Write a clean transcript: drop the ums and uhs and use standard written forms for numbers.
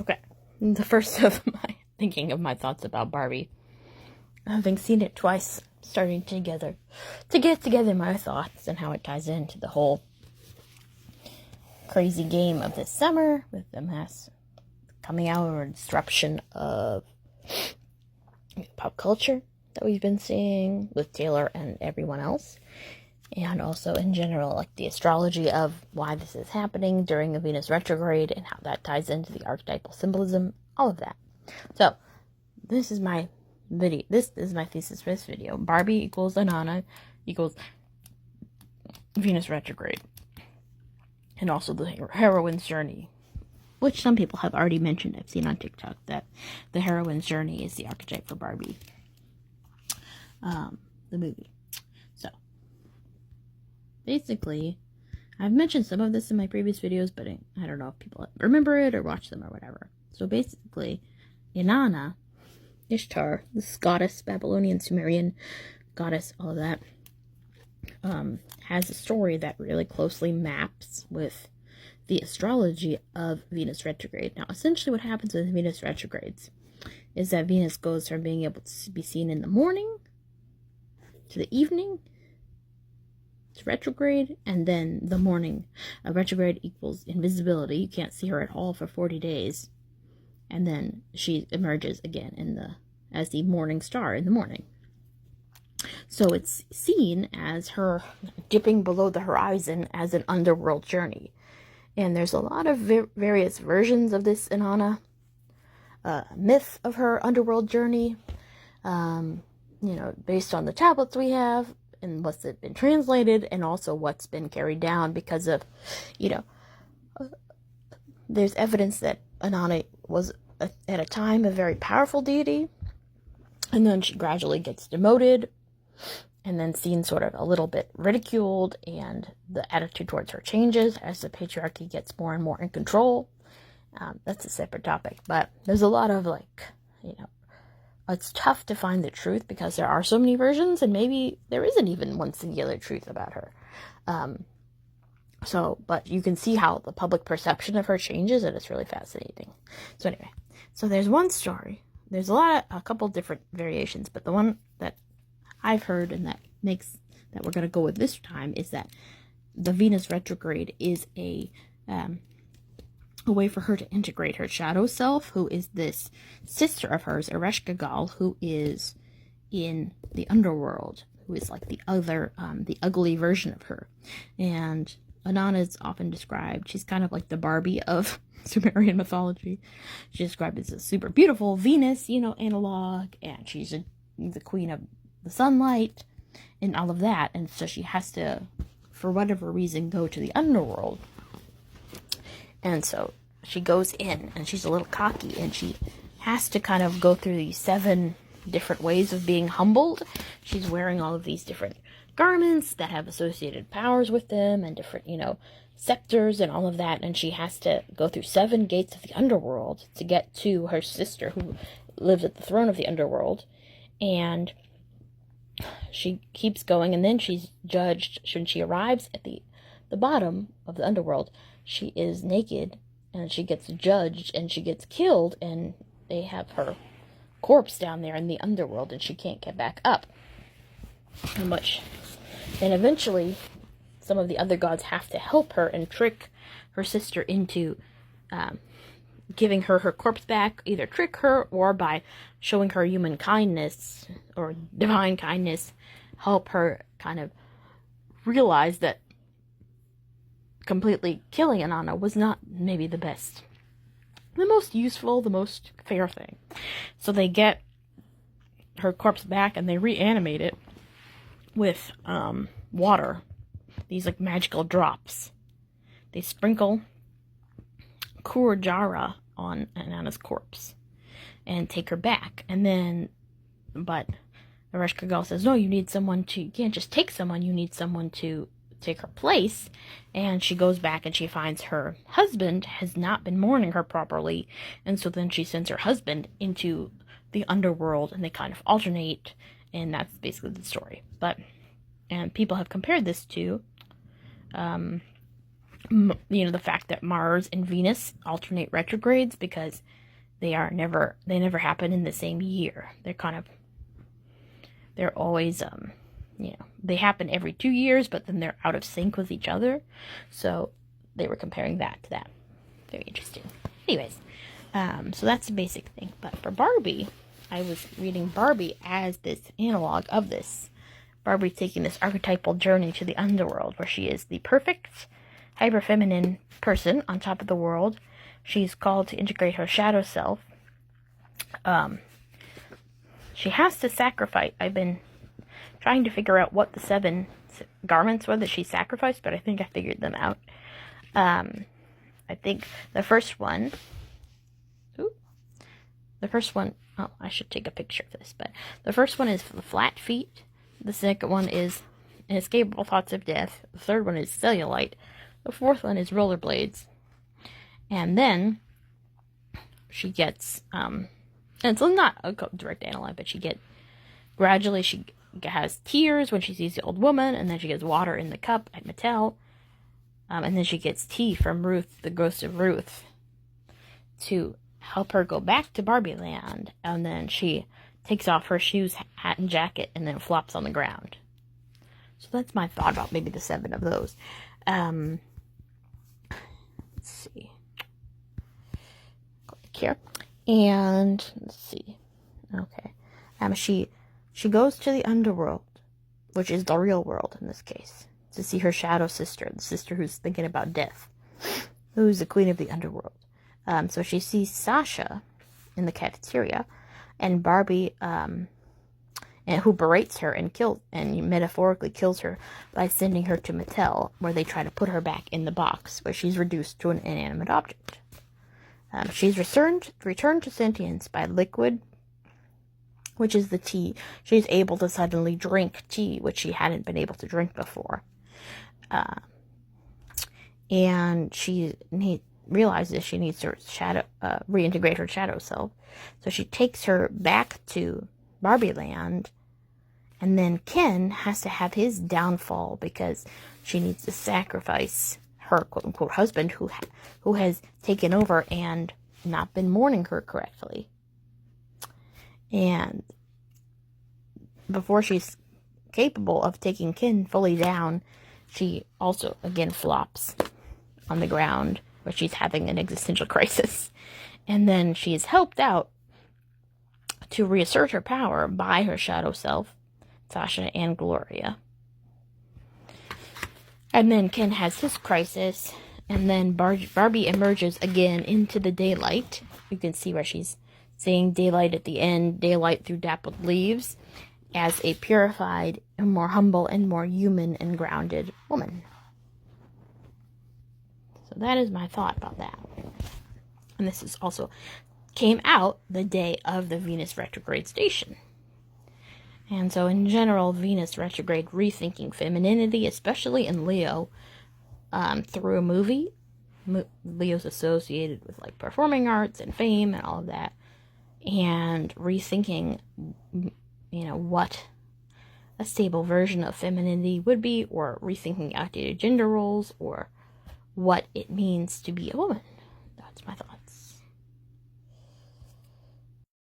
Okay, the first of my thinking of my thoughts about Barbie, having seen it twice, starting to get together my thoughts and how it ties into the whole crazy game of this summer with the mass coming out or disruption of pop culture that we've been seeing with Taylor and everyone else, and also in general, like the astrology of why this is happening during a Venus retrograde and how that ties into the archetypal symbolism, all of that. So this is my video. This is my thesis for this video. Barbie equals Inanna equals Venus retrograde, and also the heroine's journey, which some people have already mentioned. I've seen on TikTok that the heroine's journey is the archetype for Barbie, the movie. So basically, I've mentioned some of this in my previous videos, but I don't know if people remember it or watch them or whatever. So basically, Inanna, Ishtar, this goddess, Babylonian, Sumerian goddess, all of that, has a story that really closely maps with the astrology of Venus retrograde. Now, essentially what happens with Venus retrogrades is that Venus goes from being able to be seen in the morning to the evening to retrograde, and then the morning. A retrograde equals invisibility. You can't see her at all for 40 days. And then she emerges again as the morning star in the morning. So it's seen as her dipping below the horizon as an underworld journey. And there's a lot of various versions of this Inanna myth of her underworld journey, based on the tablets we have and what's been translated, and also what's been carried down because of, there's evidence that Inanna was at a time a very powerful deity, and then she gradually gets demoted and then seen sort of a little bit ridiculed, and the attitude towards her changes as the patriarchy gets more and more in control. That's a separate topic, but there's a lot of it's tough to find the truth because there are so many versions, and maybe there isn't even one singular truth about her. But you can see how the public perception of her changes, and it's really fascinating. So anyway, so there's one story. There's a couple different variations, but the one that I've heard and that we're going to go with this time is that the Venus retrograde is a way for her to integrate her shadow self, who is this sister of hers, Ereshkigal, who is in the underworld, who is like the ugly version of her. And Inanna is often described, she's kind of like the Barbie of Sumerian mythology. She's described as a super beautiful Venus, analog, and she's the queen of the sunlight and all of that. And so she has to, for whatever reason, go to the underworld. And so she goes in, and she's a little cocky, and she has to kind of go through these 7 different ways of being humbled. She's wearing all of these different garments that have associated powers with them, and different, scepters and all of that, and she has to go through 7 gates of the underworld to get to her sister, who lives at the throne of the underworld. And she keeps going, and then she's judged. When she arrives at the bottom of the underworld, she is naked, and she gets judged, and she gets killed, and they have her corpse down there in the underworld, and she can't get back up. And eventually, some of the other gods have to help her and trick her sister into giving her corpse back, either trick her or by showing her human kindness or divine kindness, help her kind of realize that completely killing Inanna was not maybe the most useful, the most fair thing. So they get her corpse back, and they reanimate it with water, these magical drops. They sprinkle Kurjara on Inanna's corpse and take her back. And then, but Ereshkigal says, no, you can't just take someone, you need someone to take her place. And she goes back, and she finds her husband has not been mourning her properly, and so then she sends her husband into the underworld, and they kind of alternate, and that's basically the story. And people have compared this to the fact that Mars and Venus alternate retrogrades, because they never happen in the same year. They're always, they happen every 2 years, but then they're out of sync with each other. So they were comparing that to that. Very interesting. Anyways, so that's the basic thing. But for Barbie, I was reading Barbie as this analog of this. Barbie taking this archetypal journey to the underworld, where she is the perfect, hyper-feminine person on top of the world. She's called to integrate her shadow self. She has to sacrifice. I've been trying to figure out what the 7 garments were that she sacrificed, but I think I figured them out. I think the first one, oh, I should take a picture of this, but the first one is the flat feet. The second one is inescapable thoughts of death. The third one is cellulite. The fourth one is rollerblades. And then she gets, and it's not a direct analog, but she has tears when she sees the old woman, and then she gets water in the cup at Mattel, and then she gets tea from Ruth, the ghost of Ruth, to help her go back to Barbie Land, and then she takes off her shoes, hat, and jacket, and then flops on the ground. So that's my thought about maybe the 7 of those. Let's see. Click here. And, let's see. Okay. She goes to the underworld, which is the real world in this case, to see her shadow sister, the sister who's thinking about death, who's the queen of the underworld. So she sees Sasha in the cafeteria, and Barbie, and who berates her and metaphorically kills her by sending her to Mattel, where they try to put her back in the box, where she's reduced to an inanimate object. She's returned to sentience by liquid, which is the tea. She's able to suddenly drink tea, which she hadn't been able to drink before. And she realizes she needs to reintegrate her shadow self. So she takes her back to Barbie Land, and then Ken has to have his downfall because she needs to sacrifice her quote-unquote husband who has taken over and not been mourning her correctly. And before she's capable of taking Ken fully down, she also again flops on the ground, where she's having an existential crisis. And then she is helped out to reassert her power by her shadow self, Sasha and Gloria. And then Ken has his crisis, and then Barbie emerges again into the daylight. You can see where she's seeing daylight at the end, daylight through dappled leaves, as a purified and more humble and more human and grounded woman. So that is my thought about that. And this is also came out the day of the Venus retrograde station. And so in general, Venus retrograde rethinking femininity, especially in Leo, through a movie. Leo's associated with like performing arts and fame and all of that. And rethinking, what a stable version of femininity would be, or rethinking outdated gender roles, or what it means to be a woman. That's my thought.